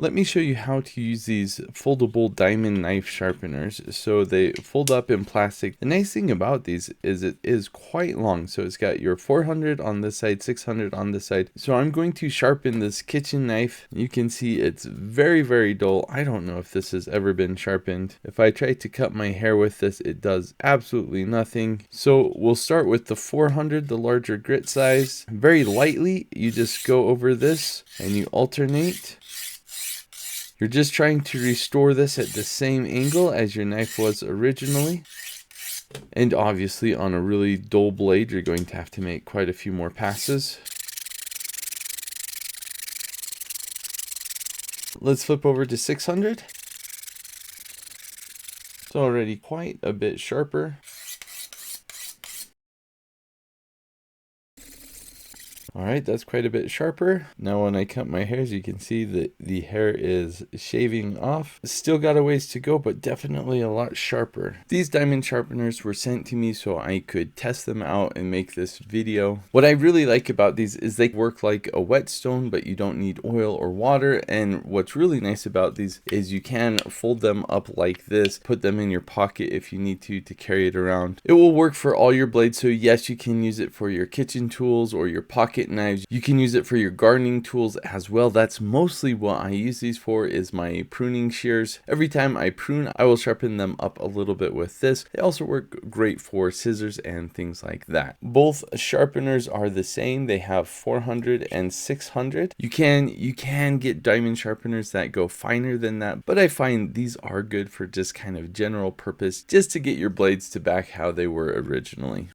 Let me show you how to use these foldable diamond knife sharpeners. So they fold up in plastic. The nice thing about these is it is quite long. So it's got your 400 on this side, 600 on this side. So I'm going to sharpen this kitchen knife. You can see it's very, very dull. I don't know if this has ever been sharpened. If I try to cut my hair with this, it does absolutely nothing. So we'll start with the 400, the larger grit size. Very lightly, you just go over this and you alternate. You're just trying to restore this at the same angle as your knife was originally. And obviously on a really dull blade, you're going to have to make quite a few more passes. Let's flip over to 600. It's already quite a bit sharper. Alright, that's quite a bit sharper. Now when I cut my hairs, you can see that the hair is shaving off. Still got a ways to go, but definitely a lot sharper. These diamond sharpeners were sent to me so I could test them out and make this video. What I really like about these is they work like a whetstone, but you don't need oil or water. And what's really nice about these is you can fold them up like this, put them in your pocket if you need to carry it around. It will work for all your blades. So yes, you can use it for your kitchen tools or your pocket knives. You can use it for your gardening tools as well. That's mostly what I use these for, is my pruning shears. Every time I prune, I will sharpen them up a little bit with this. They also work great for scissors and things like that. Both sharpeners are the same. They have 400 and 600. You can get diamond sharpeners that go finer than that, but I find these are good for just kind of general purpose, just to get your blades to back how they were originally.